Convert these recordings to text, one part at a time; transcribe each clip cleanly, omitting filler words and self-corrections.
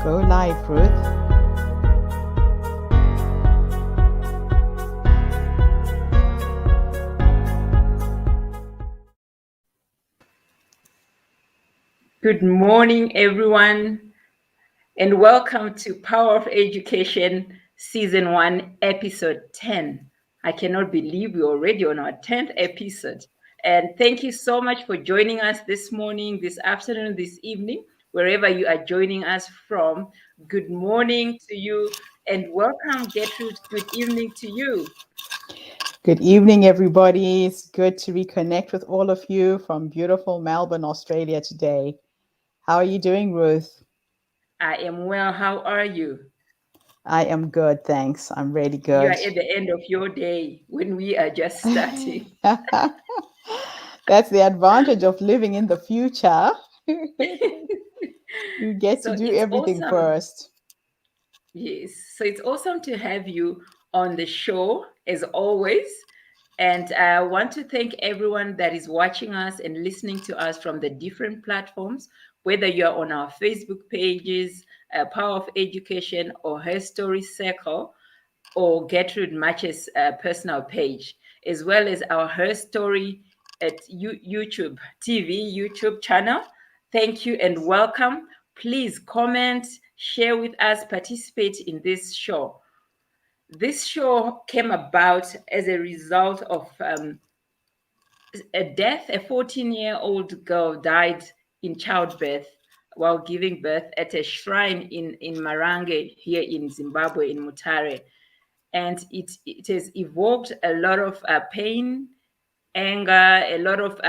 Go live, Ruth. Good morning, everyone, and welcome to Power of Education Season 1, Episode 10. I cannot believe we're already on our 10th episode. And thank you so much for joining us this morning, this afternoon, this evening, wherever you are joining us from. Good morning to you, and welcome, Gertrude. Good evening to you. Good evening, everybody. It's good to reconnect with all of you from beautiful Melbourne, Australia today. How are you doing, Ruth? I am well. How are you? I am good, thanks. I'm really You are good. at the end of your day when we are just starting. That's the advantage of living in the future. You get to So do it's everything awesome. first. Yes. So it's awesome to have you on the show as always. And I want to thank everyone that is watching us and listening to us from the different platforms, whether you're on our Facebook pages, Power of Education, or Her Story Circle, or Gertrude Match's personal page, as well as our Her Story at YouTube TV YouTube channel. Thank you and welcome. Please comment, share with us, participate in this show. This show came about as a result of a death. A 14-year-old girl died in childbirth while giving birth at a shrine in Marange here in Zimbabwe, in Mutare. And it has evoked a lot of pain, anger, a lot of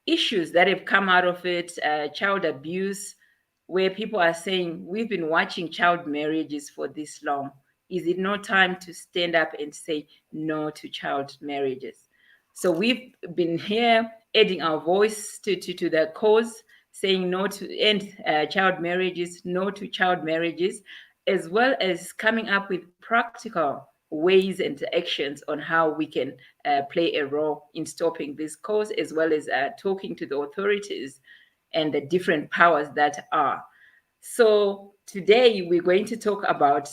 issues that have come out of it, child abuse, where people are saying, we've been watching child marriages for this long. Is it not time to stand up and say no to child marriages? So we've been here adding our voice to the cause, saying no to end child marriages, no to child marriages, as well as coming up with practical ways and actions on how we can play a role in stopping this cause, as well as talking to the authorities and the different powers that are. So today we're going to talk about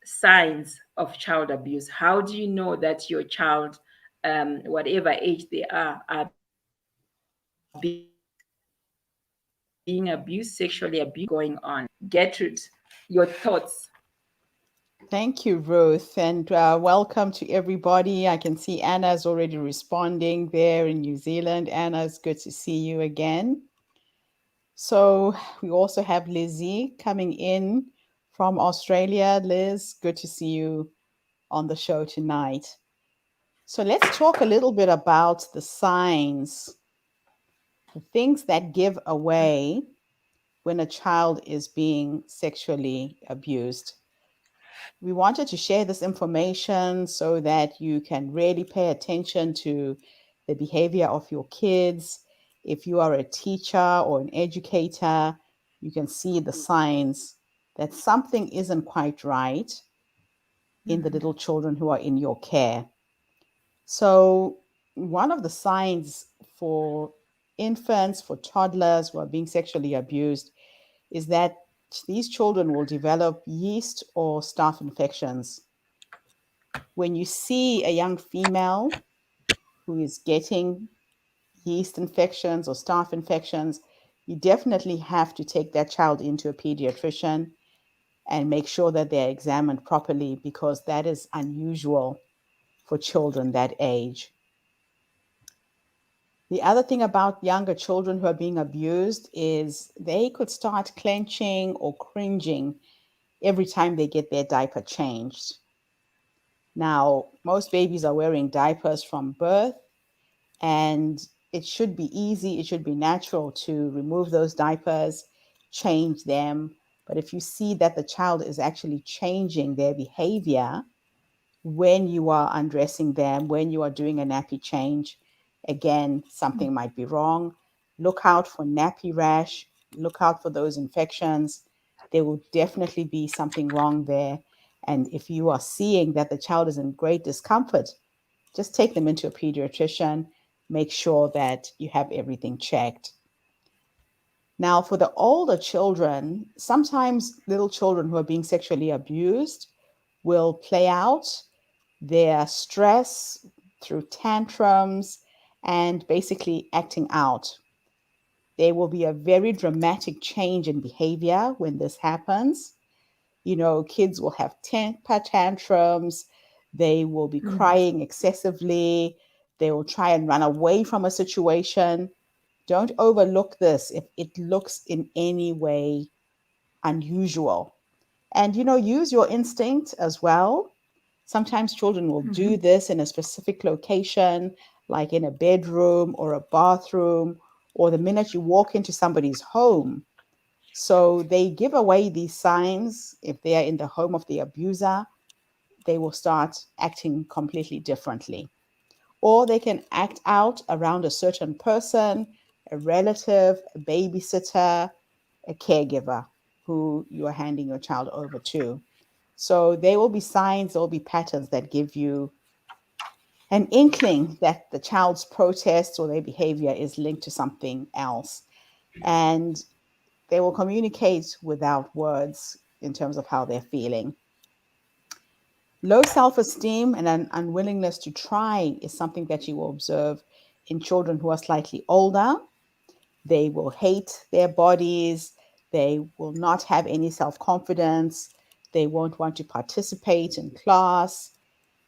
signs of child abuse. How do you know that your child, whatever age they are being abused, sexually abused? What are the signs going on? Gertrude, your thoughts. Thank you, Ruth, and welcome to everybody. I can see Anna's already responding there in New Zealand. Anna, it's good to see you again. So we also have Lizzie coming in from Australia. Liz, good to see you on the show tonight. So let's talk a little bit about the signs, the things that give away when a child is being sexually abused. We wanted to share this information so that you can really pay attention to the behavior of your kids. If you are a teacher or an educator, you can see the signs that something isn't quite right in the little children who are in your care. So, one of the signs for infants, for toddlers who are being sexually abused, is that these children will develop yeast or staph infections. When you see a young female who is getting yeast infections or staph infections, you definitely have to take that child into a pediatrician and make sure that they're examined properly because that is unusual for children that age. The other thing about younger children who are being abused is they could start clenching or cringing every time they get their diaper changed. Now, most babies are wearing diapers from birth, and it should be easy, it should be natural to remove those diapers, change them. But if you see that the child is actually changing their behavior when you are undressing them, when you are doing a nappy change, again, something might be wrong. Look out for nappy rash, look out for those infections. There will definitely be something wrong there. And if you are seeing that the child is in great discomfort, just take them into a pediatrician, make sure that you have everything checked. Now, for the older children, sometimes little children who are being sexually abused will play out their stress through tantrums and basically acting out. There will be a very dramatic change in behavior when this happens. Kids will have temper tantrums, they will be Mm-hmm. crying excessively, they will try and run away from a situation. Don't overlook this if it looks in any way unusual. And, use your instinct as well. Sometimes children will do Mm-hmm. this in a specific location, like in a bedroom or a bathroom, or the minute you walk into somebody's home. So they give away these signs. If they are in the home of the abuser, they will start acting completely differently. Or they can act out around a certain person, a relative, a babysitter, a caregiver who you are handing your child over to. So there will be signs, there will be patterns that give you an inkling that the child's protest or their behavior is linked to something else. And they will communicate without words in terms of how they're feeling. Low self esteem and an unwillingness to try is something that you will observe in children who are slightly older. They will hate their bodies. They will not have any self confidence. They won't want to participate in class.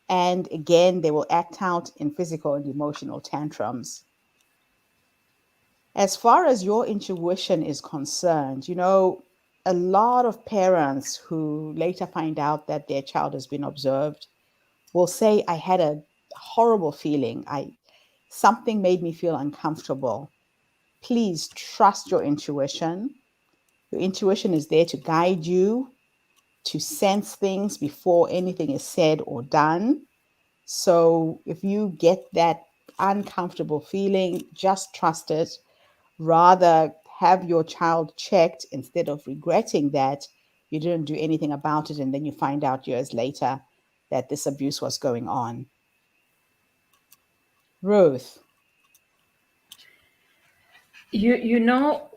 And again, they will act out in physical and emotional tantrums. As far as your intuition is concerned, a lot of parents who later find out that their child has been observed will say, I had a horrible feeling. Something made me feel uncomfortable. Please trust your intuition. Your intuition is there to guide you, to sense things before anything is said or done. So if you get that uncomfortable feeling, just trust it. Rather, have your child checked instead of regretting that you didn't do anything about it and then you find out years later that this abuse was going on. Ruth. You know,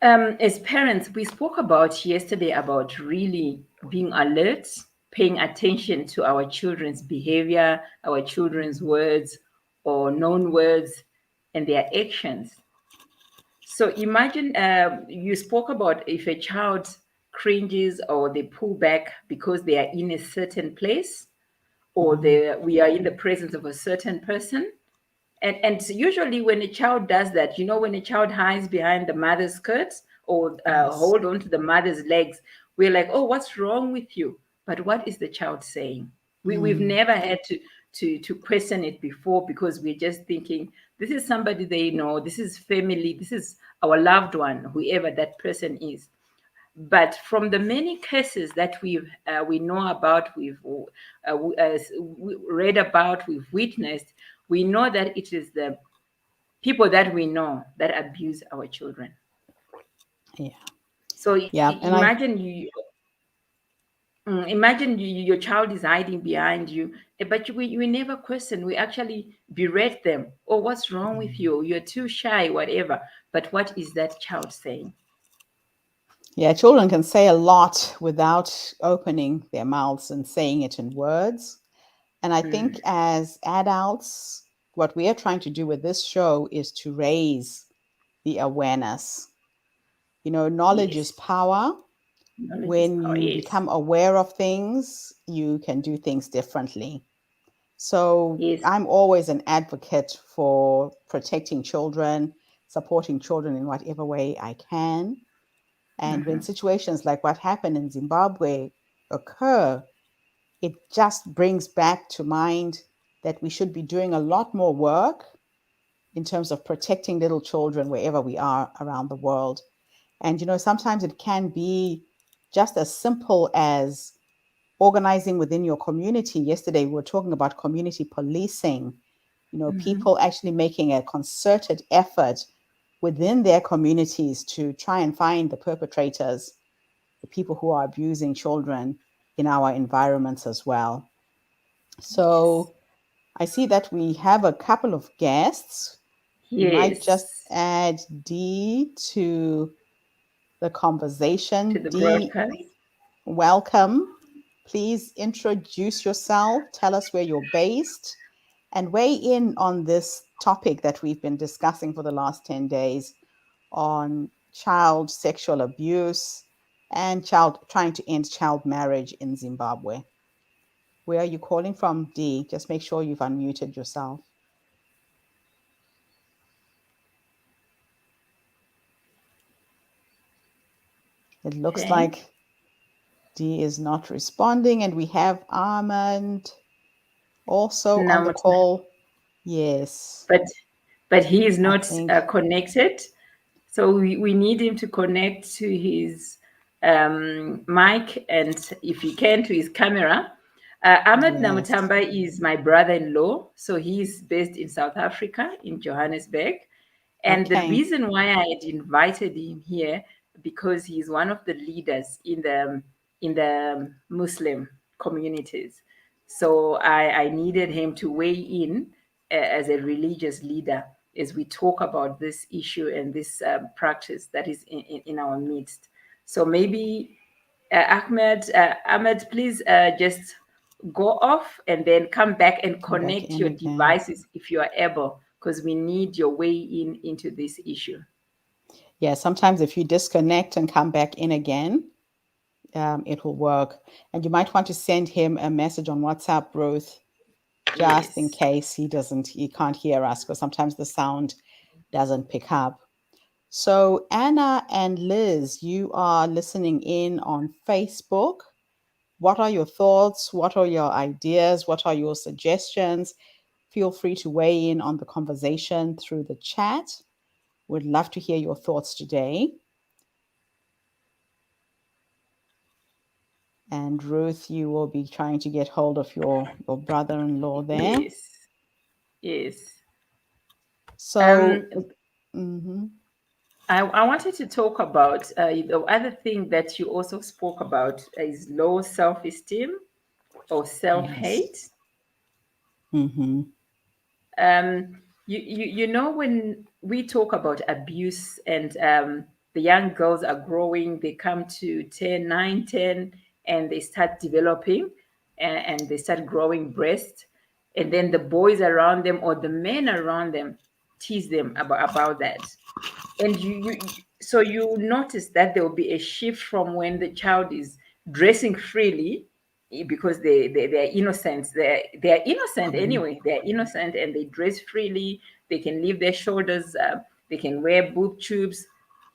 as parents, we spoke about yesterday about really being alert, paying attention to our children's behavior, our children's words or known words, and their actions. So imagine you spoke about if a child cringes or they pull back because they are in a certain place or Mhm. we are in the presence of a certain person. And usually when a child does that, when a child hides behind the mother's skirts or Yes. hold on to the mother's legs, we're like, oh, what's wrong with you? But what is the child saying? We've Mm. never had to question it before because we're just thinking, this is somebody they know, this is family, this is our loved one, whoever that person is. But from the many cases that we know about, we read about, we've witnessed, we know that it is the people that we know that abuse our children. Yeah. So Yeah. And I, imagine your child is hiding behind you, but we never question. We actually berate them. Oh, what's wrong with mm, you? You're too shy, whatever. But what is that child saying? yeah, children can say a lot without opening their mouths and saying it in words. And I think Mm, as adults, what we are trying to do with this show is to raise the awareness. Knowledge is yes, power. knowledge is When power. you Yes, become aware of things, you can do things differently. So yes. I'm always an advocate for protecting children, supporting children in whatever way I can. And when Mm-hmm. situations like what happened in Zimbabwe occur, it just brings back to mind that we should be doing a lot more work in terms of protecting little children wherever we are around the world. And, sometimes it can be just as simple as organizing within your community. Yesterday, we were talking about community policing, Mm-hmm. people actually making a concerted effort within their communities to try and find the perpetrators, the people who are abusing children in our environments as well. Yes. So I see that we have a couple of guests. We might just Yes. add D to. the to conversation. the Dee, broadcast. welcome. Please introduce yourself, tell us where you're based, and weigh in on this topic that we've been discussing for the last 10 days on child sexual abuse and child trying to end child marriage in Zimbabwe. Where are you calling from, Dee? Just make sure you've unmuted yourself. It looks Okay. like Dee is not responding, and we have Armand also on Now, the call. Yes, but he is I not think, connected. So we need him to connect to his mic and, if he can, to his camera. Ahmed yes. Namutamba is my brother-in-law. So he's based in South Africa, in Johannesburg. And the Okay, reason why I had invited him here, because he's one of the leaders in the Muslim communities. So I needed him to weigh in as a religious leader as we talk about this issue and this practice that is in our midst. So maybe Ahmed, please just go off and then come back and come back connect in your again. devices if you are able, because we need your way in into this issue. Yeah, sometimes if you disconnect and come back in again, it will work. And you might want to send him a message on WhatsApp, Ruth, just in Yes. case he can't hear us, because sometimes the sound doesn't pick up. So, Anna and Liz, you are listening in on Facebook. What are your thoughts? What are your ideas? What are your suggestions? Feel free to weigh in on the conversation through the chat. Would love to hear your thoughts today. And Ruth, you will be trying to get hold of your brother-in-law there. Yes. Yes. So, Um, mhm, I wanted to talk about the other thing that you also spoke about is low self-esteem or yes. self-hate. Hmm. You know, when we talk about abuse and the young girls are growing, they come to 10, 9, 10, and they start developing and they start growing breasts. And then the boys around them or the men around them tease them about that. And so you notice that there will be a shift from when the child is dressing freely, because they're innocent, they're innocent anyway, they're innocent and they dress freely, they can leave their shoulders up, they can wear boob tubes,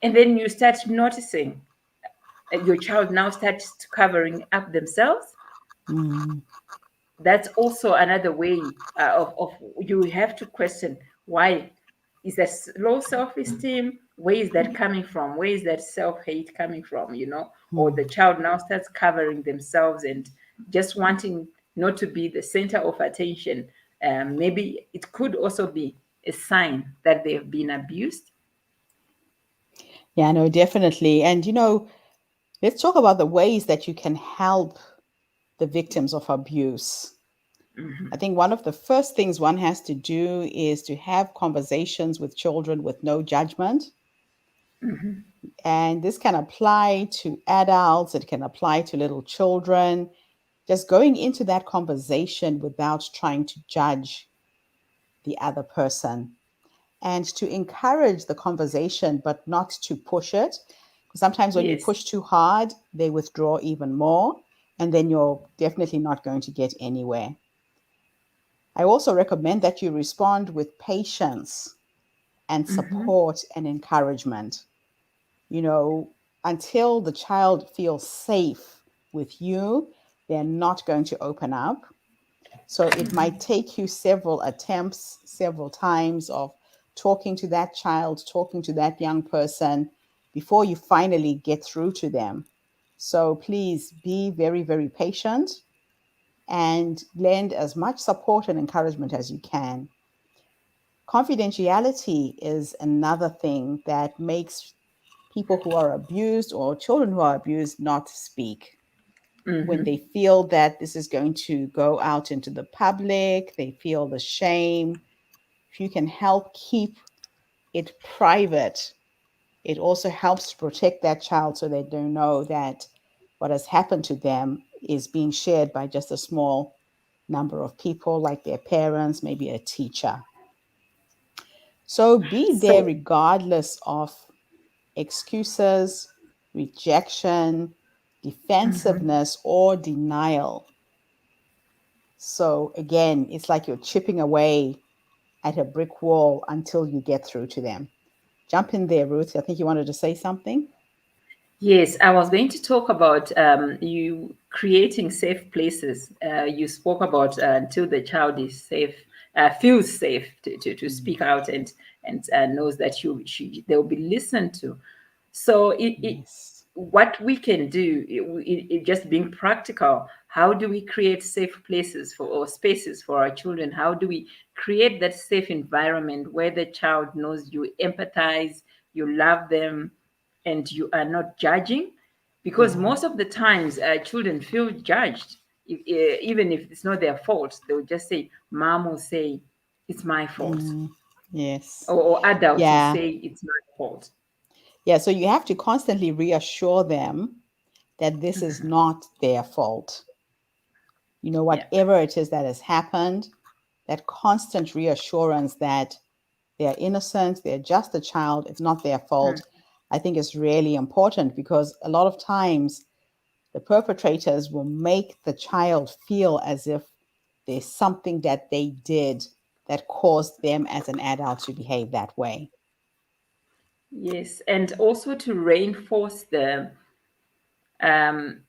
and then you start noticing your child now starts covering up themselves. Mm, That's also another way of you have to question, why is that low self-esteem, where is that coming from, where is that self-hate coming from, or the mm. child now starts covering themselves and just wanting not to be the center of attention. Maybe it could also be a sign that they've been abused. Yeah, no, definitely. And let's talk about the ways that you can help the victims of abuse. I Hmm. think one of the first things one has to do is to have conversations with children with no judgment. Hmm. And this can apply to adults, it can apply to little children. Just going into that conversation without trying to judge the other person and to encourage the conversation, but not to push it. Because sometimes when you Yes. push too hard, they withdraw even more, and then you're definitely not going to get anywhere. I also recommend that you respond with patience and Hmm. support and encouragement. You know, until the child feels safe with you, they're not going to open up. So it might take you several attempts, several times of talking to that child, talking to that young person before you finally get through to them. So please be very, very patient and lend as much support and encouragement as you can. Confidentiality is another thing that makes people who are abused or children who are abused not speak. When Hmm. they feel that this is going to go out into the public, they feel the shame. If you can help keep it private, It also helps to protect that child so they don't know that what has happened to them is being shared by just a small number of people, like their parents, maybe a teacher. So be there So, regardless of excuses, rejection, mhm. defensiveness, or denial. So again, it's like you're chipping away at a brick wall until you get through to them. Jump in there, Ruth. I think you wanted to say something. Yes, I was going to talk about you creating safe places. You spoke about until the child is safe, feels safe to Mm, speak out and knows that they'll be listened to. So yes. what we can do, just being practical, how do we create safe places for or spaces for our children? How do we create that safe environment where the child knows you empathize, you love them, and you are not judging? Because Yeah. most of the times children feel judged, even if it's not their fault. They'll just say, mom will say it's my fault, Mm, yes. or adults will Yeah. say it's my fault. Yeah. So you have to constantly reassure them that this is not their fault. Yeah. Whatever it is that has happened, that constant reassurance that they're innocent, they're just a child, it's not their Mm. fault, I think is really important because a lot of times the perpetrators will make the child feel as if there's something that they did that caused them as an adult to behave that way. Yes, and also to reinforce the um,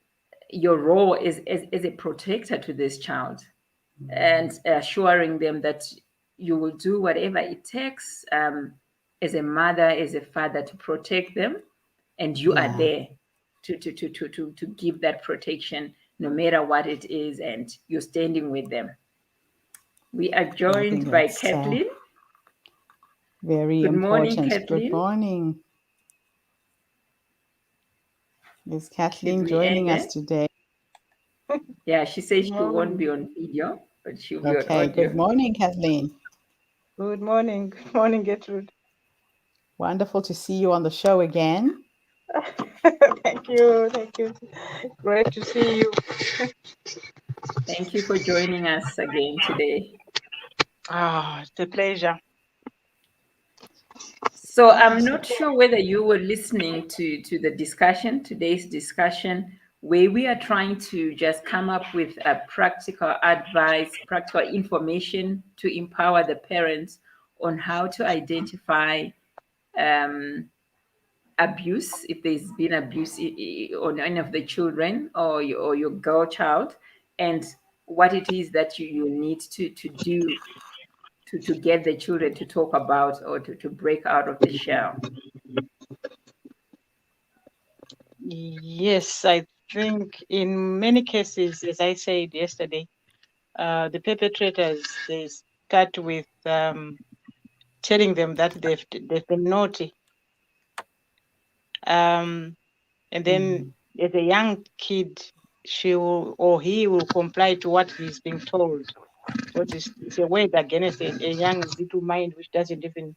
your role as a protector to this child, and assuring them that you will do whatever it takes, as a mother, as a father, to protect them, and you are Yeah, there to give that protection no matter what it is, and you're standing with them. We are yeah, I think joined by that's Kathleen. very Good morning, important. Good Kathleen. morning. Is Should Kathleen we end joining us there? today? Yeah, she says Good she won't be morning. on video, but she'll be on Okay, good audio. morning, Kathleen. Good morning. Good morning, Gertrude. Wonderful to see you on the show again. Thank you. Thank you. Great to see you. Thank you for joining us again today. It's a pleasure. So I'm Yes. not sure whether you were listening to the discussion, today's discussion, where we are trying to just come up with a practical advice, practical information to empower the parents on how to identify um, abuse, if there's been abuse on any of the children or your girl child, and what it is that you need to do to get the children to talk about or to break out of the shell. Yes, I think in many cases, as I said yesterday, the perpetrators, they start with telling them that they've been naughty. And then Mm, as a young kid, she will or he will comply to what he's being told. So it's a word against a young little mind which doesn't even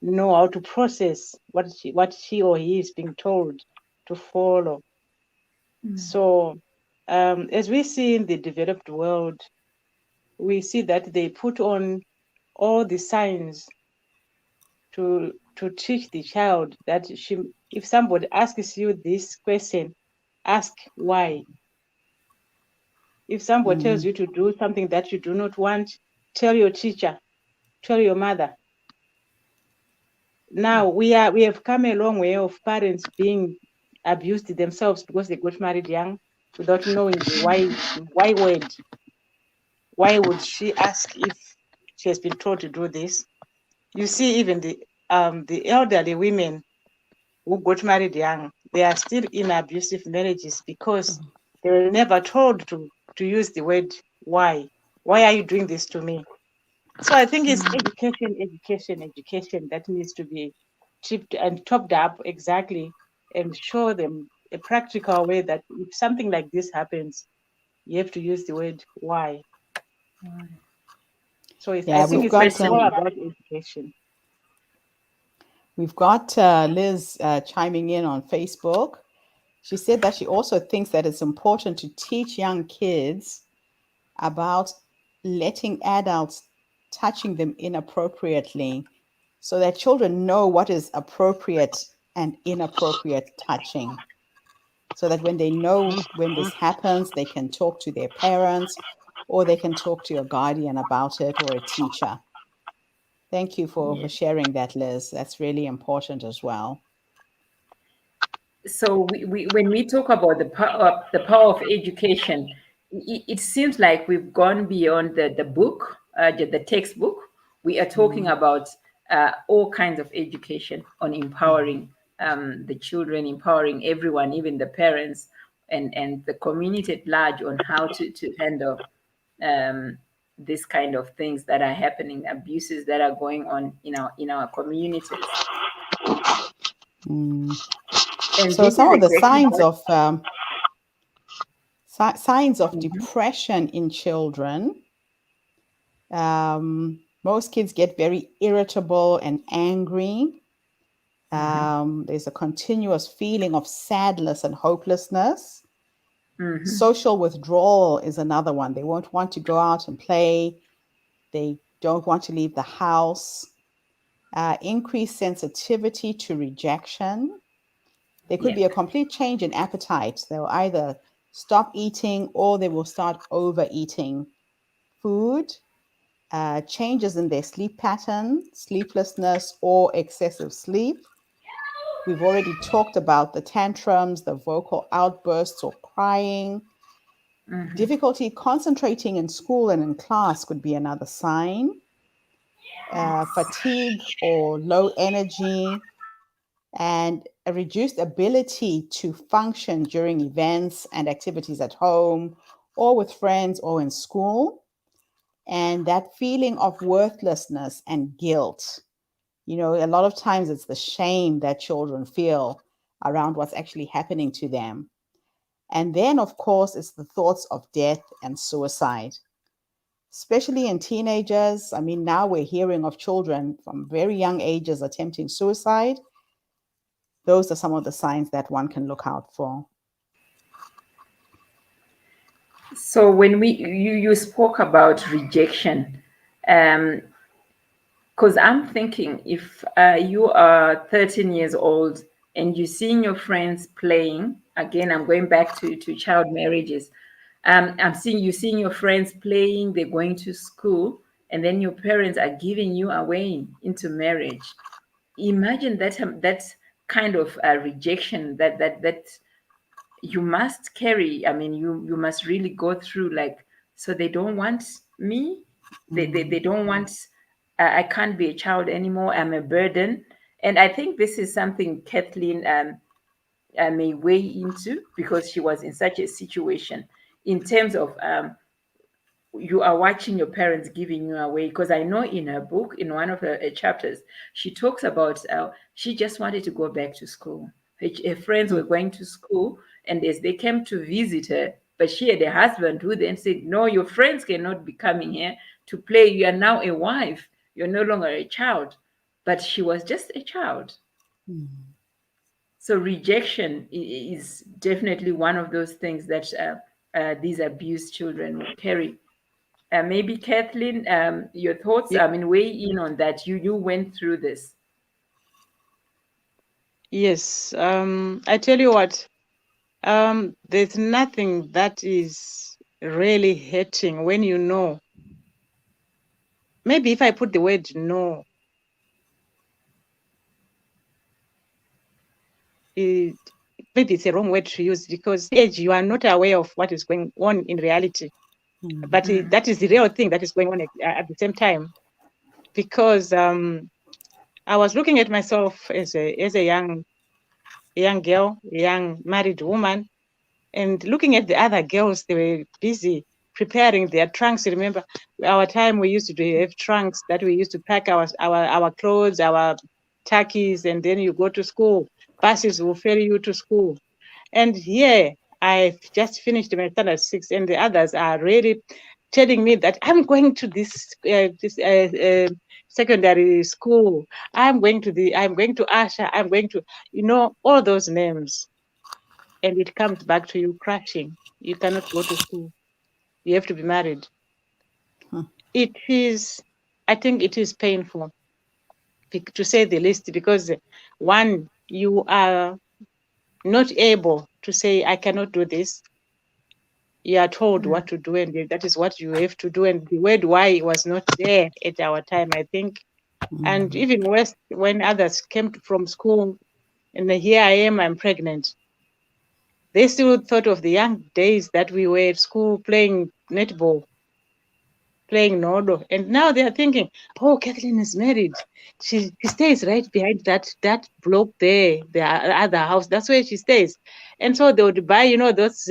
know how to process what she or he is being told to follow. So as we see in the developed world, we see that they put on all the signs to teach the child that if somebody asks you this question, ask why. If somebody tells mm, you to do something that you do not want, tell your teacher, tell your mother. Now we have come a long way of parents being abused themselves because they got married young without knowing the why word. Why would she ask if she has been told to do this? You see, even the elderly women who got married young, they are still in abusive marriages because they were never told to use the word why. Why are you doing this to me? So I think it's education, education, education that needs to be chipped and topped up exactly and show them a practical way that if something like this happens, you have to use the word why. So I yeah, think we've it's got all Personally, about education. We've got Liz chiming in on Facebook. She said that she also thinks that it's important to teach young kids about letting adults touching them inappropriately so that children know what is appropriate and inappropriate touching. So that when they know when this happens, they can talk to their parents or they can talk to a guardian about it or a teacher. Thank you for Yeah. sharing that, Liz. That's really important as well. So when we talk about the power of education, it seems like we've gone beyond the book, the textbook. We are talking Mm, about all kinds of education on mm, empowering the children, empowering everyone, even the parents and the community at large on how to handle um, this kind of things that are happening, abuses that are going on in our communities. mm. And So this some is of the exactly signs what. of signs of Mhm, depression in children. Most kids get very irritable and angry. mhm, There's a continuous feeling of sadness and hopelessness. mhm. Social withdrawal is another one. They won't want to go out and play. They don't want to leave the house. Increased sensitivity to rejection. There could Yeah. be a complete change in appetite. They'll either stop eating or they will start overeating food. Changes in their sleep pattern, sleeplessness, or excessive sleep. We've already talked about the tantrums, the vocal outbursts or crying. Mhm. Difficulty concentrating in school and in class could be another sign. Fatigue or low energy, and a reduced ability to function during events and activities at home or with friends or in school. And that feeling of worthlessness and guilt. You know, a lot of times it's the shame that children feel around what's actually happening to them. And then, of course, it's the thoughts of death and suicide, especially in teenagers. I mean, now we're hearing of children from very young ages attempting suicide. Those are some of the signs that one can look out for. So when you spoke about rejection, um, because I'm thinking if you are 13 years old and you're seeing your friends playing, again, I'm going back to child marriages. I'm seeing your friends playing, they're going to school, and then your parents are giving you away into marriage. Imagine that kind of rejection that you must carry. I mean, you must really go through, like, so they don't want me, they Mm, don't want, I can't be a child anymore, I'm a burden. And I think this is something Kathleen may weigh into, because she was in such a situation, in terms of you are watching your parents giving you away. Because I know in her book, in one of her chapters, she talks about she just wanted to go back to school. Her friends mm, were going to school, and as they came to visit her, but she had a husband who then said, no, your friends cannot be coming here to play, you are now a wife, you're no longer a child. But she was just a child. mm. So rejection is definitely one of those things that these abused children will carry. Maybe Kathleen, your thoughts. Ye- I mean, weigh in on that. You went through this. Yes. I tell you what, there's nothing that is really hurting when you know. Maybe if I put the word no, it, maybe it's a wrong word to use because age you are not aware of what is going on in reality. Mm, But Mm, that is the real thing that is going on at the same time. Because I was looking at myself as a young girl, a young married woman, and looking at the other girls. They were busy preparing their trunks. Remember, our time we used to have trunks that we used to pack our clothes, our turkeys, and then you go to school. Buses will ferry you to school. And here I've just finished my standard six, and the others are really telling me that I'm going to this secondary school. I'm going to Asha, I'm going to, all those names. And it comes back to you crashing. You cannot go to school. You have to be married. Hmm. It is, I think it is painful, to say the least, because one, you are not able to say, I cannot do this. You are told what to do, and that is what you have to do. And the word why was not there at our time, I think. And Mm. even worse, when others came from school, and here I am, I'm pregnant. They still thought of the young days that we were at school playing netball, playing Nodo. And now they are thinking, oh, Kathleen is married. She stays right behind that block there, the other house. That's where she stays. And so they would buy, those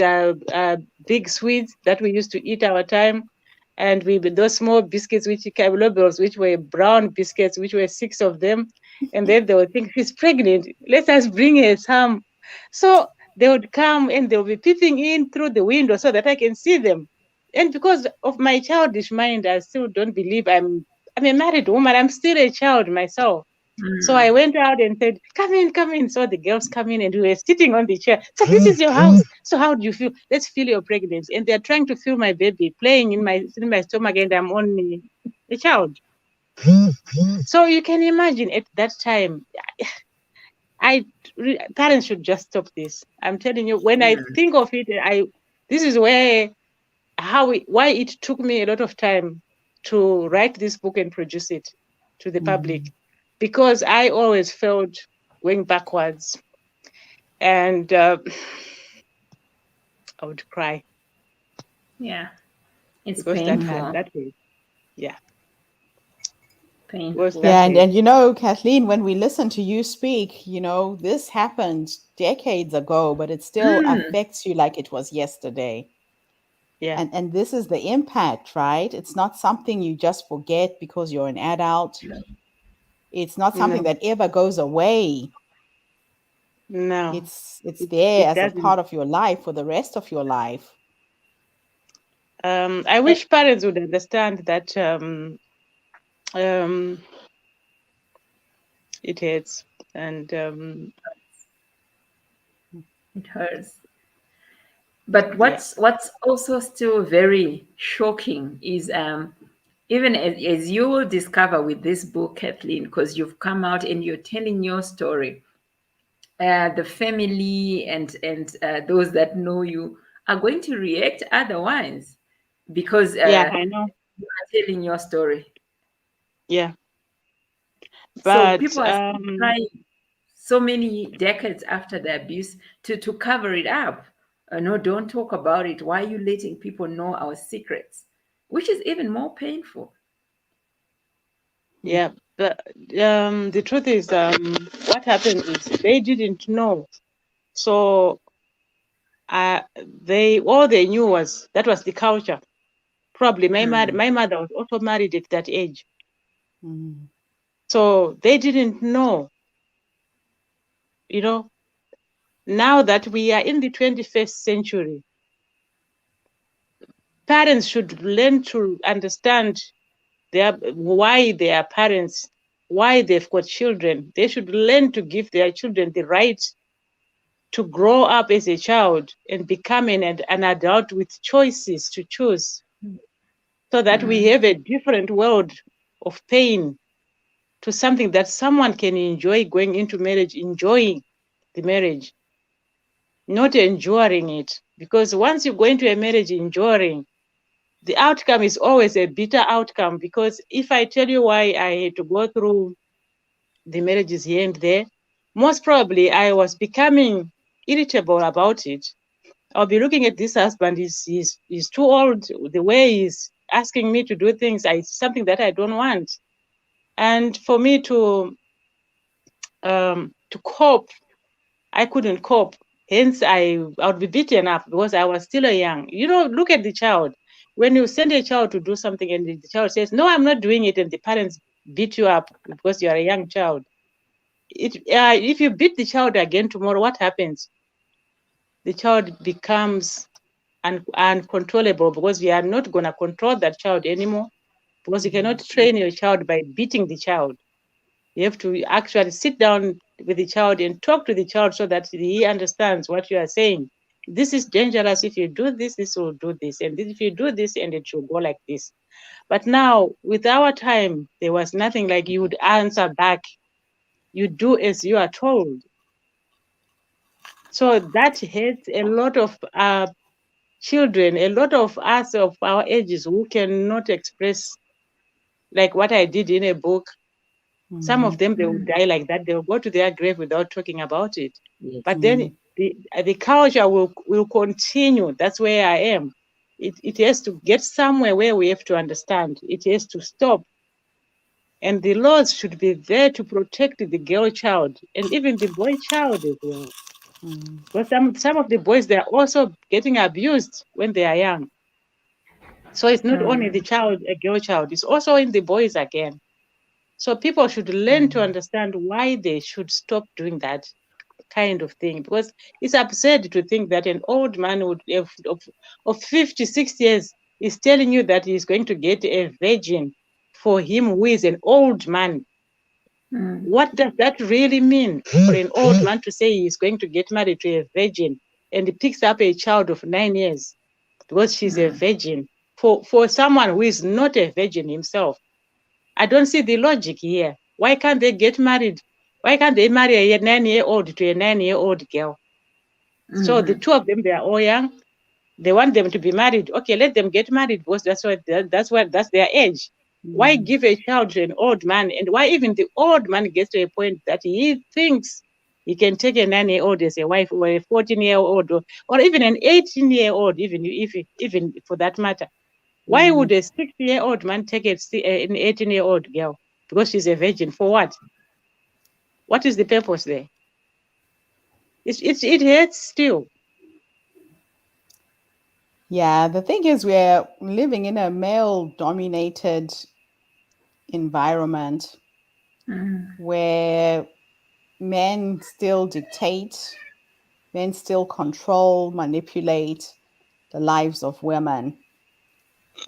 big sweets that we used to eat our time. And those small biscuits, which were brown biscuits, which were 6 of them. And then they would think, she's pregnant. Let us bring her some. So they would come and they would be peeping in through the window so that I can see them. And because of my childish mind, I still don't believe I'm a married woman. I'm still a child myself. So I Mm. went out and said, come in, come in. So the girls come in and we were sitting on the chair. So this is your house. So how do you feel? Let's feel your pregnancy. And they're trying to feel my baby playing in my stomach, and I'm only a child. So you can imagine at that time, parents should just stop this. I'm telling you, when I Mm. think of it, this is where why it took me a lot of time to write this book and produce it to the public, Mm. because I always felt going backwards, and I would cry Yeah, it's because that time, painful. that way, yeah, was Painful. that Yeah, way. and Kathleen, when we listen to you speak, this happened decades ago, but it still Mm. affects you like it was yesterday. Yeah, And this is the impact, right? It's not something you just forget because you're an adult. It's not something no, that ever goes away. no, It's it, there it as a doesn't. part of your life for the rest of your life. I Eh, wish parents would understand that um, it hurts, and it hurts. But yeah, what's also still very shocking is even as you will discover with this book, Kathleen, because you've come out and you're telling your story, the family and those that know you are going to react otherwise because yeah, I know, you are telling your story. yeah, So but people are still trying so many decades after the abuse to cover it up. No, don't talk about it. Why are you letting people know our secrets? Which is even more painful. yeah, but the truth is, what happened is they didn't know. So all they knew was that was the culture. Probably Mm. my mother was also married at that age. Mm. So they didn't know, you know. Now that we are in the 21st century, parents should learn to understand why they are parents, why they've got children. They should learn to give their children the right to grow up as a child and become an adult with choices to choose, so that we Mm. have a different world of pain to something that someone can enjoy going into marriage, enjoying the marriage, not enduring it. Because once you go into a marriage enduring, the outcome is always a bitter outcome. Because if I tell you why I had to go through the marriages here and there, most probably I was becoming irritable about it. I'll be looking at this husband. He's too old. The way he's asking me to do things is something that I don't want. And for me to cope, I couldn't cope. Hence, I would be beaten up because I was still a young. Look at the child. When you send a child to do something and the child says, "No, I'm not doing it," and the parents beat you up because you are a young child. If you beat the child again tomorrow, what happens? The child becomes uncontrollable, because we are not going to control that child anymore. because you cannot train your child by beating the child. You have to actually sit down with the child and talk to the child so that he understands what you are saying. This is dangerous. If you do this, this will do this. And if you do this, and it should go like this. But now, with our time, there was nothing like you would answer back. You do as you are told. So that hurts a lot of children, a lot of us of our ages who cannot express, like what I did in a book. Some of them, they will die like that. They will go to their grave without talking about it. Yes. But then the culture will continue. That's where I am. It has to get somewhere where we have to understand. It has to stop. And the laws should be there to protect the girl child and even the boy child as well. Because some of the boys, they are also getting abused when they are young. So it's not only the child, a girl child, it's also in the boys again. So people should learn to understand why they should stop doing that kind of thing, because it's absurd to think that an old man of 50, 60 years is telling you that he's going to get a virgin for him who is an old man. What does that really mean for an old man to say he's going to get married to a virgin and he picks up a child of 9 years because she's a virgin for someone who is not a virgin himself? I don't see the logic here. Why can't they get married? Why can't they marry a 9-year-old to a 9-year-old girl? So the two of them, they are all young. They want them to be married. Okay, let them get married because that's their age. Why give a child to an old man? And why even the old man gets to a point that he thinks he can take a 9-year-old as a wife, or a 14-year-old, or even an 18-year-old, even for that matter? Why would a 60-year-old man take an 18-year-old girl because she's a virgin? For what? What is the purpose there? It hurts still. Yeah, the thing is, we're living in a male dominated environment where men still dictate, men still control, manipulate the lives of women.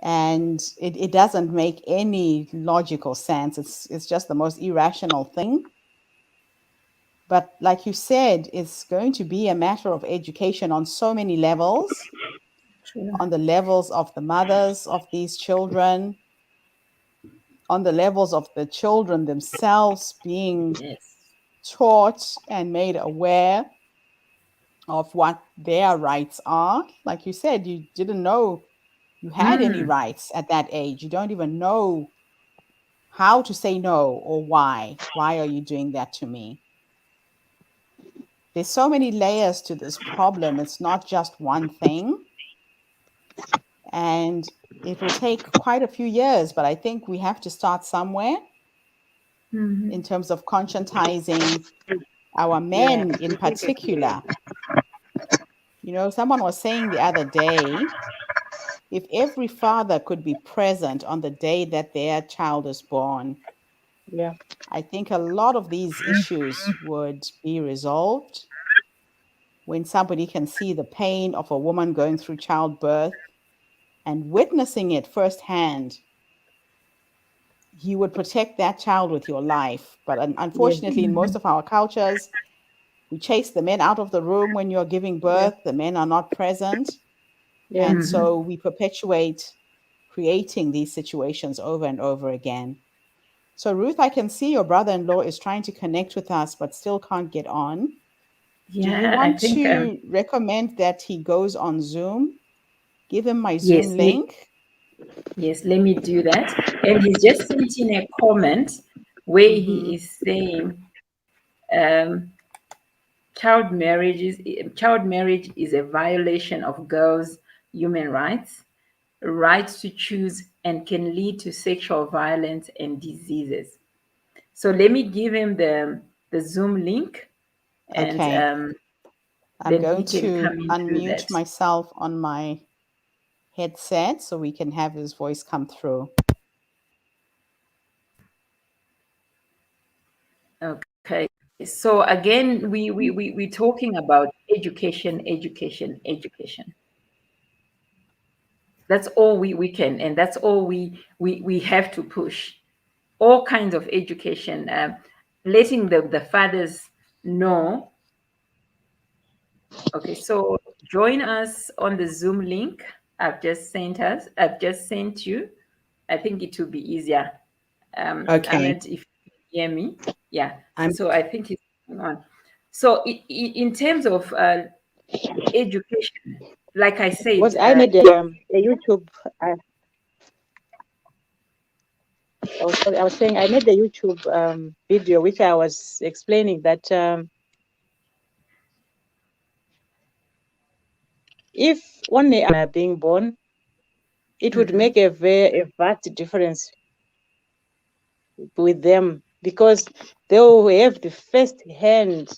And it doesn't make any logical sense. It's just the most irrational thing. But like you said, it's going to be a matter of education on so many levels, True. on the levels of the mothers of these children, on the levels of the children themselves being Yes. taught and made aware of what their rights are. Like you said, you didn't know you had any rights at that age. You don't even know how to say no or why. Why are you doing that to me? There's so many layers to this problem. It's not just one thing. And it will take quite a few years, but I think we have to start somewhere in terms of conscientizing our Yeah, men in I think agree. particular. You know, someone was saying the other day, if every father could be present on the day that their child is born, Yeah, I think a lot of these issues would be resolved. When somebody can see the pain of a woman going through childbirth and witnessing it firsthand, you would protect that child with your life. But yeah, unfortunately, in most of our cultures, we chase the men out of the room when you're giving yeah, birth. The men are not present. yeah, And so we perpetuate creating these situations over and over again. So, Ruth, I can see your brother in law is trying to connect with us, but still can't get on. Do you Yeah, I want think to recommend that he goes on Zoom? Give him my Zoom yes, link. yes, let me do that. And he's just sent in a comment where Mm-hmm. he is saying um, child marriage is a violation of girls' human rights, rights to choose, and can lead to sexual violence and diseases. So let me give him the Zoom link, and Okay. I'm then he going can to come in through unmute that. myself on my headset so we can have his voice come through. Okay. So again, we're talking about education, education, education. That's all we can, and that's all we have to push. All kinds of education, letting the fathers know. Okay, so join us on the Zoom link. I've just sent you. I think it will be easier. Okay. Ahmed, if you can hear me. Yeah. I'm So I think it's going on. So in terms of education, like I said, Because I made a YouTube. I was saying I made a YouTube video which I was explaining that if only being born, it would Mhm. make a vast difference with them because they will have the first hand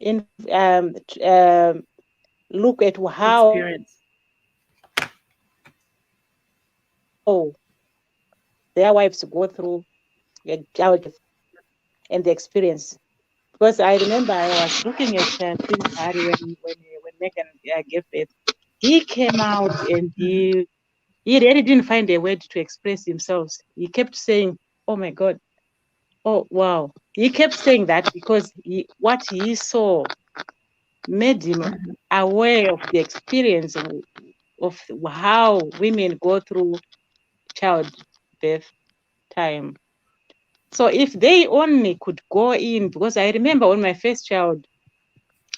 in look at how Experience. their wives go through a childbirth and the experience. Because I remember I was looking at Prince Harry when Meghan gave birth. He came out and Mhm. he really didn't find a word to express himself. He kept saying, "Oh my God, oh wow." He kept saying that because what he saw made him Mhm. aware of the experience of how women go through childbirth time. So if they only could go in, because I remember when my first child,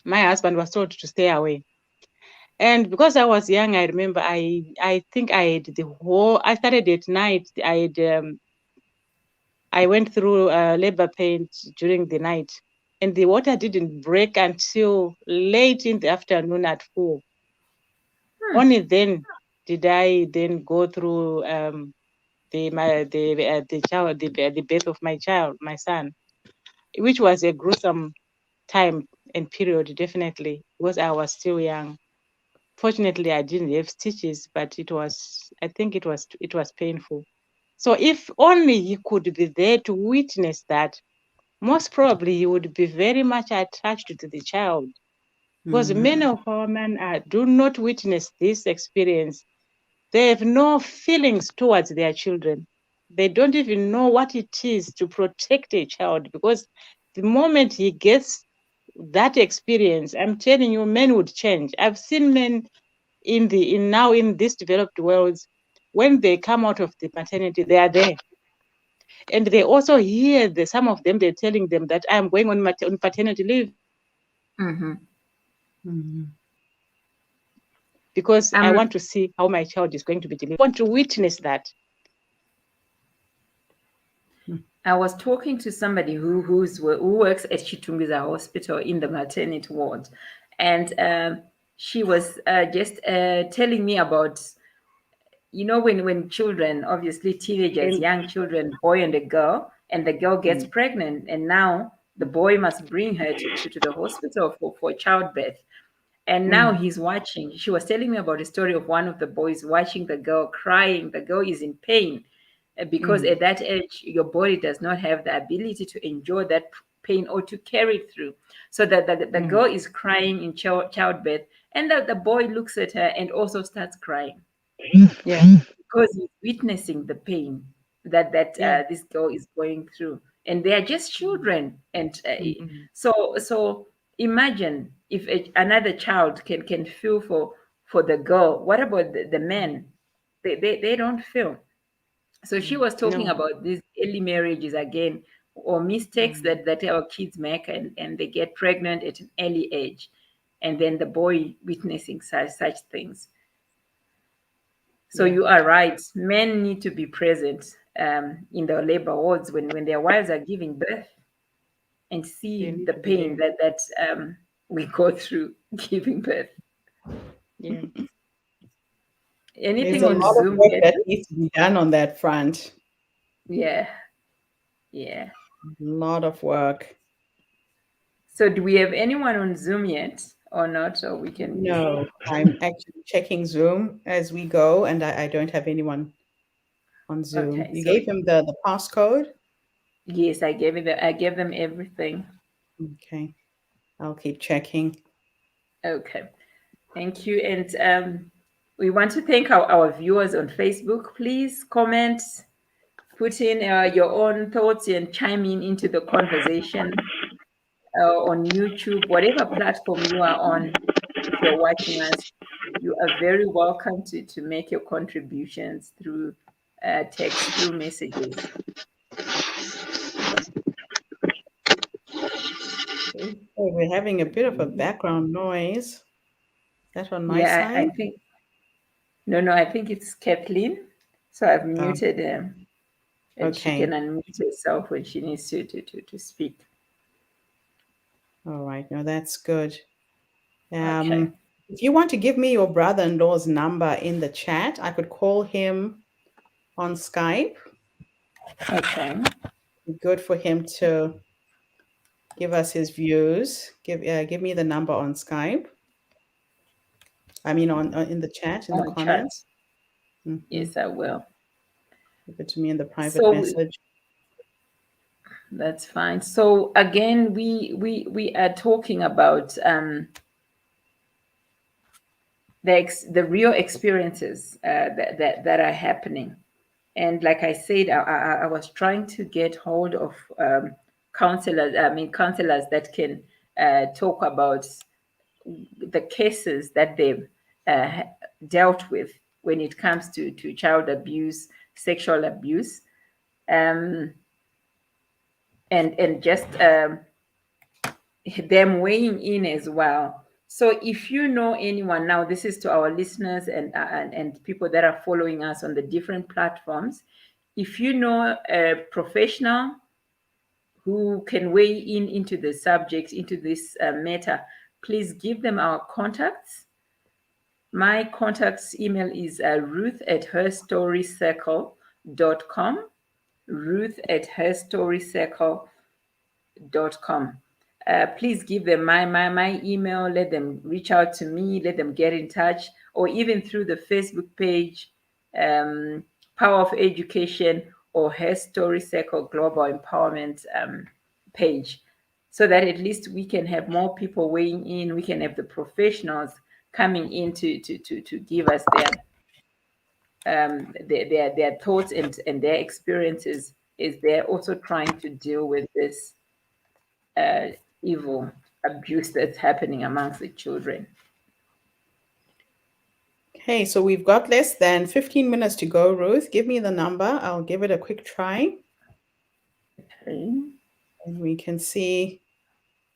my husband was told to stay away. And because I was young, I remember I think I had I started at night. I went through labor pain during the night, and the water didn't break until late in the afternoon at 4. Hmm. Only then did I then go through the child the birth of my child, my son, which was a gruesome time and period, definitely, because I was still young. Fortunately, I didn't have stitches, but I think it was painful. So if only he could be there to witness that, most probably he would be very much attached to the child. Because many mhm, of our men do not witness this experience. They have no feelings towards their children. They don't even know what it is to protect a child because the moment he gets that experience, I'm telling you, men would change. I've seen men in this developed worlds, when they come out of the maternity, they are there. And they also hear some of them, they're telling them that I'm going on paternity leave Mhm. because mhm. I want to see how my child is going to be delivered. Um, I want to witness that. I was talking to somebody who works at Chitungiza Hospital in the maternity ward, and she was just telling me about, when children, obviously teenagers, And young children, boy and the girl gets Mm, pregnant, and now the boy must bring her to the hospital for childbirth. And now mm, he's watching. She was telling me about a story of one of the boys watching the girl crying. The girl is in pain because mm, at that age, your body does not have the ability to endure that pain or to carry it through. So that the mm. girl is crying in childbirth, and the boy looks at her and also starts crying yeah, because he's witnessing the pain that yeah. this girl is going through, and they are just Mm, children. And mm, so imagine if another child can feel for the girl. What about the mm, men? They don't feel. So she mm. was talking No. about these early marriages again, or mistakes Mm, that our kids make, and they get pregnant at an early age, and then the boy witnessing such things. So yeah. you are right. Men need to be present in the labor wards when their wives are giving birth, and They see need the to be pain there. that we go through giving birth. Yeah. There's Anything a on lot of Zoom work yet? that needs to be done on that front. Yeah, yeah. A lot of work. So do we have anyone on Zoom yet or not? Or we can just No, I'm actually checking Zoom as we go, and I don't have anyone on Zoom. okay. You So gave him the passcode? yes, I gave them everything. Okay, I'll keep checking. Okay. Thank you. And We want to thank our viewers on Facebook. Please comment, put in your own thoughts and chime in into the conversation on YouTube, whatever platform you are on. If you're watching us, you are very welcome to make your contributions through text, through messages. Oh, we're having a bit of a background noise. Is that on my Yeah, I side? think, no, I think it's Kathleen. So I've muted and she can Okay. unmute herself when she needs to speak. All right. No, that's good. Okay. If you want to give me your brother-in-law's number in the chat, I could call him on Skype. Okay. Good for him to give us his views. Give me the number on Skype. I mean, on in the chat, in the On chat. comments. Mm-hmm. Yes, I will. Give it to me in the private So message. that's fine. So again, we are talking about the real experiences that are happening. And like I said, I was trying to get hold of counselors that can talk about the cases that they've dealt with when it comes to child abuse, sexual abuse, and just them weighing in as well. So if you know anyone now, this is to our listeners and people that are following us on the different platforms. If you know a professional who can weigh in into the subject, into this matter, please give them our contacts. My contacts email is ruth@herstorycircle.com. ruth@herstorycircle.com. Please give them my email. Let them reach out to me. Let them get in touch, or even through the Facebook page, Power of Education, or Her Story Circle Global Empowerment page, so that at least we can have more people weighing in. We can have the professionals coming in to give us their thoughts and their experiences as they're also trying to deal with this evil abuse that's happening amongst the children. Okay, so we've got less than 15 minutes to go, Ruth. Give me the number. I'll give it a quick try. Okay. And we can see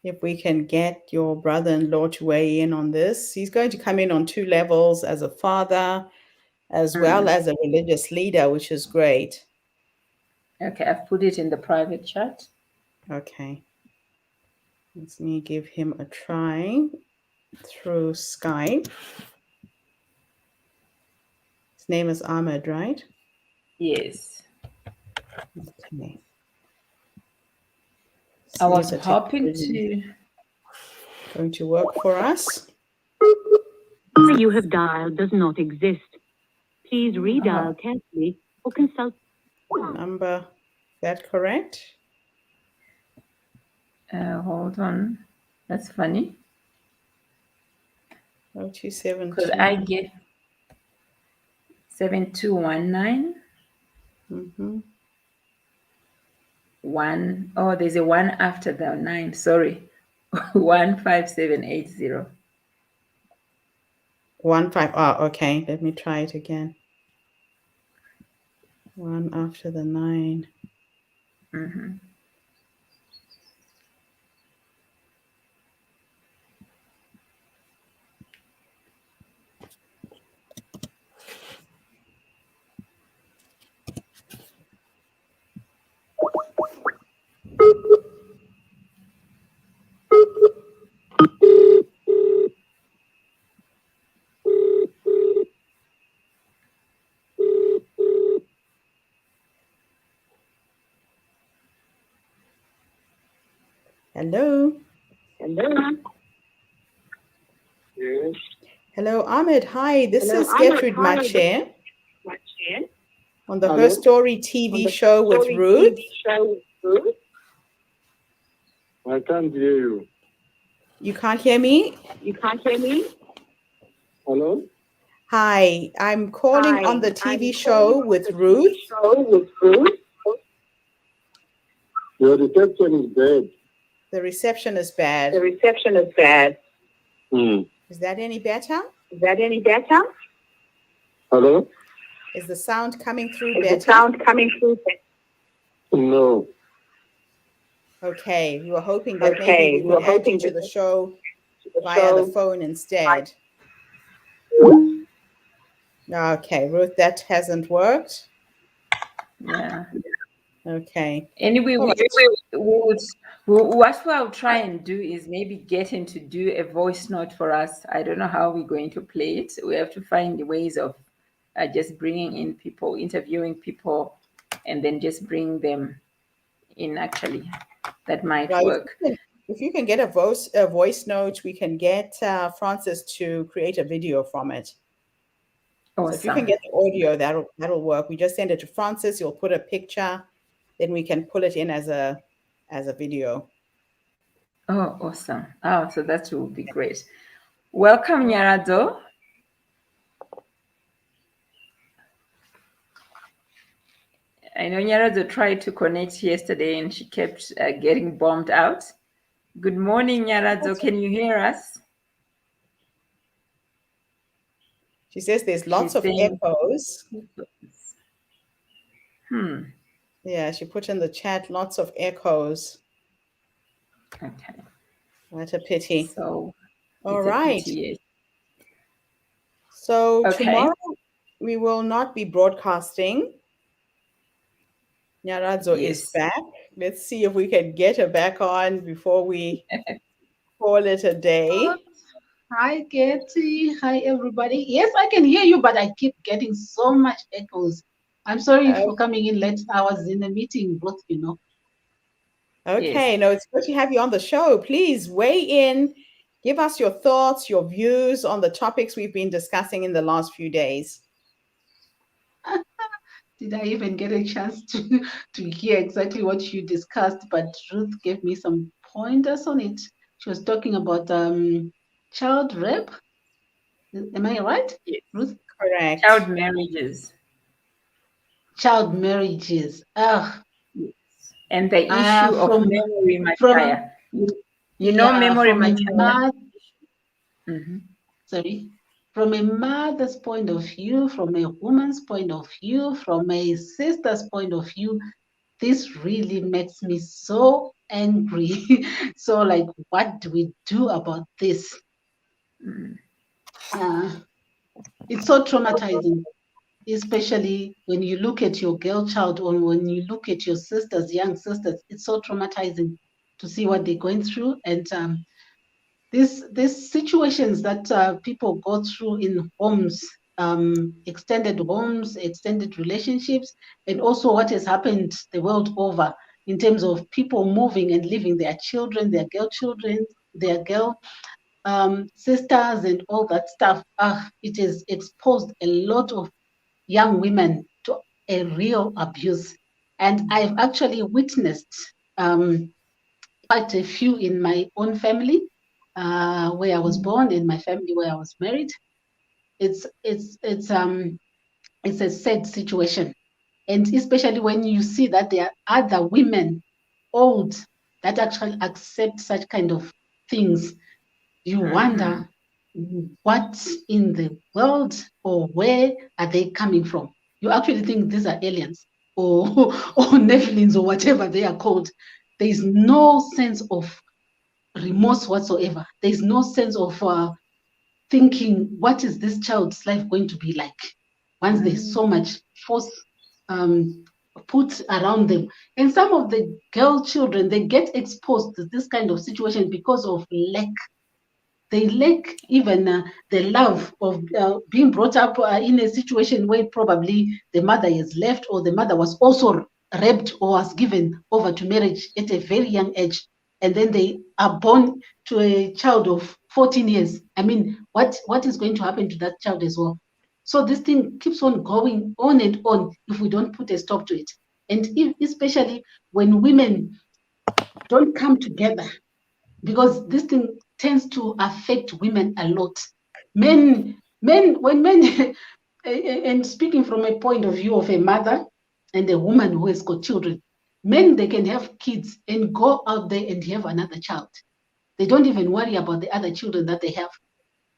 if we can get your brother-in-law to weigh in on this. He's going to come in on two levels, as a father, as well as a religious leader, which is great. Okay, I've put it in the private chat. Okay. Let me give him a try through Skype. His name is Ahmed, right? Yes. Okay. I See was if the hoping technology to. going to work for us. Number you have dialed does not exist. Please redial carefully or consult. Number, is that correct? Hold on. That's funny. 0272. Because I get 7219. Mm-hmm. There's a one after the 9. Sorry. 15780. 15. Oh, okay. Let me try it again. 1 after the 9. Mm-hmm. Hello. Hello. Yes. Hello, Ahmed. Hi, this Hello, is Ahmed. Gertrude Hi. Mache What's here? on the Hello? Her Story On TV the show with Story Ruth. TV show with Ruth? I can't hear you. You can't hear me? You can't hear me? Hello? Hi, I'm calling on the I'm TV calling show on with the TV Ruth. show with Ruth. Your reception is bad. The reception is The bad. reception is bad. Is that any better? Is that any better? Hello? Is the sound coming through Is the better? sound coming through? No. Okay, we were hoping that maybe Okay, we we were could add you hoping to that the show the via the show. phone instead. Okay, Ruth, that hasn't worked. Yeah. Okay. Anyway, All right. what I'll try and do is maybe get him to do a voice note for us. I don't know how we're going to play it. We have to find the ways of just bringing in people, interviewing people, and then just bring them in. Actually, that might Well, work. if you can get a voice note, we can get Francis to create a video from it. So if you can Awesome. get the audio, that'll work. We just send it to Francis. You'll put a picture, then we can pull it in as a video. Oh, awesome. Oh, so that will be great. Welcome, Nyarado. I know Nyarado tried to connect yesterday and she kept getting bombed out. Good morning, Nyarado. Can you hear us? She says there's lots She's of saying, echoes. Yeah, she put in the chat lots of echoes. Okay. What a pity. So All it's right. a pity, yes. So Okay. tomorrow we will not be broadcasting. Nyaradzo is Yes. back. Let's see if we can get her back on before we call it a day. Hi, Katie. Hi, everybody. Yes, I can hear you, but I keep getting so much echoes. I'm sorry for coming in late. I was in a meeting, both, Okay, Yes. no, it's good to have you on the show. Please weigh in, give us your thoughts, your views on the topics we've been discussing in the last few days. Did I even get a chance to hear exactly what you discussed? But Ruth gave me some pointers on it. She was talking about child rape. Am I right, Yes. Ruth? Correct. Child marriages. Child marriages. Yes. And the issue of memory, Machaya. You know memory, Machaya? Sorry. From a mother's point of view, from a woman's point of view, from a sister's point of view, this really makes me so angry. So, like, what do we do about this? It's so traumatizing, especially when you look at your girl child or when you look at your sisters, young sisters. It's so traumatizing to see what they're going through. And these situations that people go through in homes, extended homes, extended relationships, and also what has happened the world over in terms of people moving and leaving their children, their girl children, their girl sisters, and all that stuff. It has exposed a lot of young women to a real abuse. And I've actually witnessed quite a few in my own family, where I was born, in my family where I was married. It's a sad situation, and especially when you see that there are other women, old, that actually accept such kind of things. You wonder what in the world, or where are they coming from? You actually think these are aliens or or Nephilims or whatever they are called. There is no sense of remorse whatsoever. There's no sense of thinking, what is this child's life going to be like once there's so much force put around them. And some of the girl children, they get exposed to this kind of situation because of lack. They lack even the love of being brought up in a situation where probably the mother is left, or the mother was also raped or was given over to marriage at a very young age, and then they are born to a child of 14 years. I mean, what is going to happen to that child as well? So this thing keeps on going on and on if we don't put a stop to it. And especially when women don't come together, because this thing tends to affect women a lot. Men When men, and speaking from a point of view of a mother and a woman who has got children, men, they can have kids and go out there and have another child. They don't even worry about the other children that they have.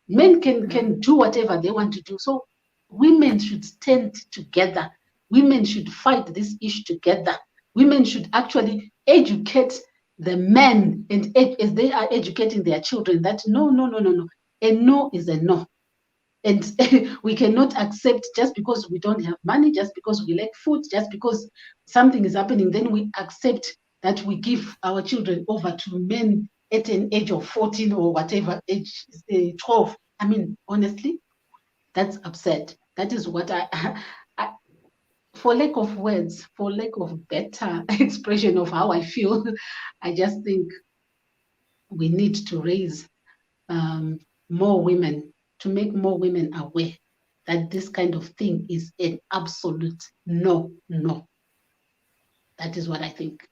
Men can do whatever they want to do. So women should stand together. Women should fight this issue together. Women should actually educate the men, and as they are educating their children, that no, no, no, no, no. A no is a no. And we cannot accept just because we don't have money, just because we lack food, just because something is happening, then we accept that we give our children over to men at an age of 14 or whatever age, 12. I mean, honestly, that's upset. That is what I, for lack of words, for lack of better expression of how I feel, I just think we need to raise more women, to make more women aware that this kind of thing is an absolute no, no. That is what I think.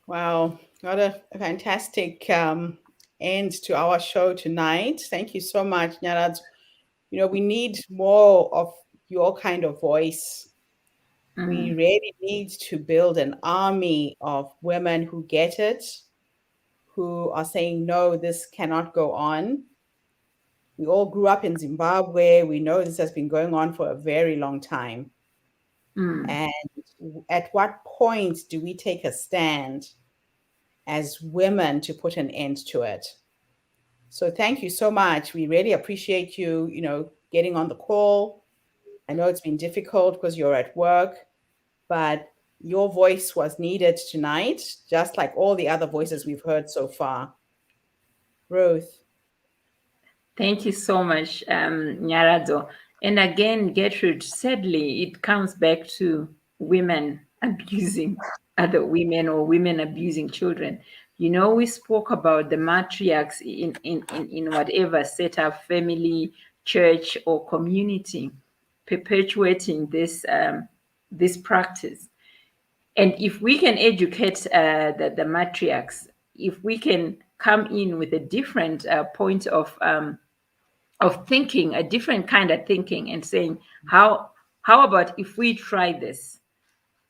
Wow, what a fantastic end to our show tonight. Thank you so much, Nyarad. You know, we need more of your kind of voice. We really need to build an army of women who get it, who are saying, no, this cannot go on. We all grew up in Zimbabwe. We know this has been going on for a very long time. And at what point do we take a stand as women to put an end to it? So thank you so much. We really appreciate you, getting on the call. I know it's been difficult because you're at work, but your voice was needed tonight, just like all the other voices we've heard so far. Ruth. Thank you so much, Nyarado. And again, Gertrude, sadly, it comes back to women abusing other women or women abusing children. We spoke about the matriarchs in whatever setup, family, church, or community, perpetuating this practice. And if we can educate the matriarchs, if we can come in with a different point of thinking, a different kind of thinking, and saying, how about if we try this?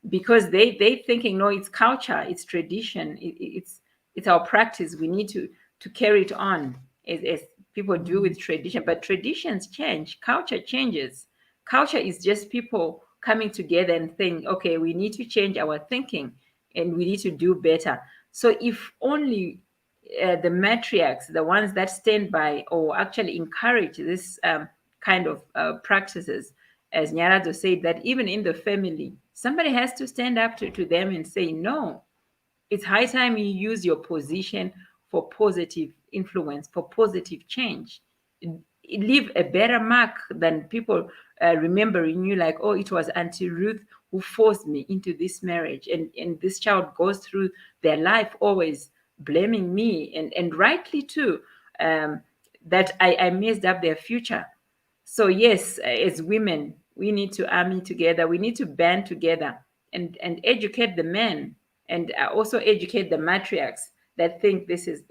Because they thinking, no, it's culture, it's tradition, it's our practice. We need to carry it on as people do with tradition. But traditions change, culture changes. Culture is just people coming together and saying, okay, we need to change our thinking and we need to do better. So if only the matriarchs, the ones that stand by or actually encourage this kind of practices, as Nyarado said, that even in the family, somebody has to stand up to them and say, no, it's high time you use your position for positive influence, for positive change. Leave a better mark than people remembering you like, oh, it was Auntie Ruth who forced me into this marriage. And this child goes through their life always blaming me, and rightly too, that I messed up their future. So yes, as women, we need to army together. We need to band together and educate the men, and also educate the matriarchs that think this is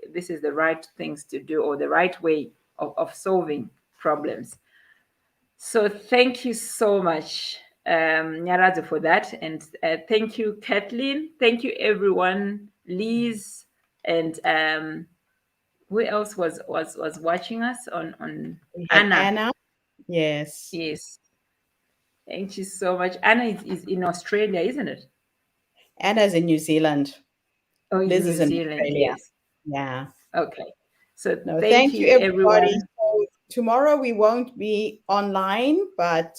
the right things to do, or the right way of solving problems. So thank you so much, Nyarado, for that, and thank you, Kathleen. Thank you, everyone, Liz, and who else was watching us on We had Anna. Anna. Yes. Yes. Thank you so much. Anna is in Australia, isn't it? Anna's in New Zealand. Oh, in Liz New is in Zealand, Australia. yes. Yeah. Okay. So No, thank thank you, you, everybody. everyone. So tomorrow we won't be online, but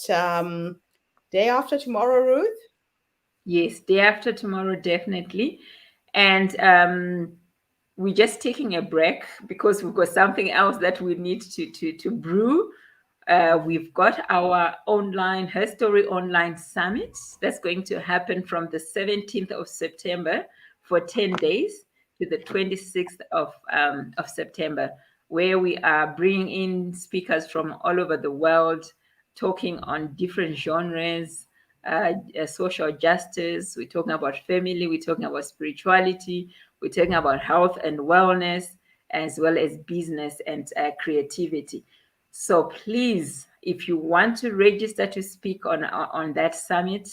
day after tomorrow, Ruth. Yes, day after tomorrow, definitely. And we're just taking a break because we've got something else that we need to brew. We've got our Her Story Online Summit that's going to happen from the 17th of September for 10 days to the 26th of September, where we are bringing in speakers from all over the world, talking on different genres, social justice. We're talking about family. We're talking about spirituality. We're talking about health and wellness, as well as business and creativity. So please, if you want to register to speak on that summit,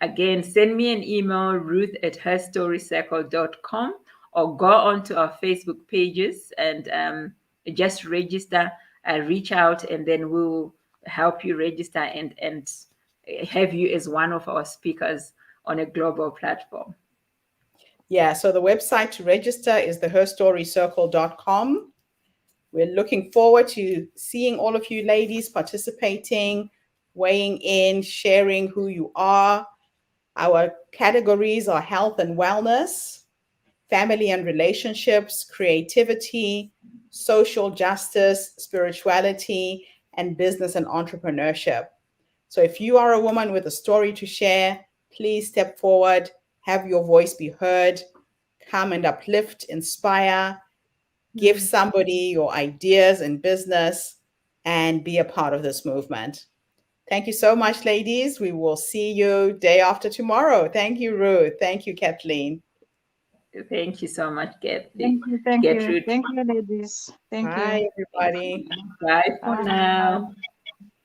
again, send me an email, ruth@herstorycircle.com, or go onto our Facebook pages and just register, reach out, and then we'll help you register and have you as one of our speakers on a global platform. Yeah, so the website to register is theherstorycircle.com. We're looking forward to seeing all of you ladies participating, weighing in, sharing who you are. Our categories are health and wellness, family and relationships, creativity, social justice, spirituality, and business and entrepreneurship. So if you are a woman with a story to share, please step forward, have your voice be heard, come and uplift, inspire, give somebody your ideas in business, and be a part of this movement. Thank you so much, ladies. We will see you day after tomorrow. Thank you, Ruth. Thank you, Kathleen. Thank you so much, Thank you, Gertrude. thank you, ladies. Thank Bye, you. everybody. Bye for Bye. now.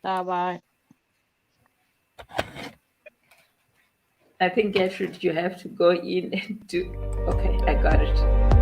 Bye. I think, Gertrude, you have to go in and do. Okay, I got it.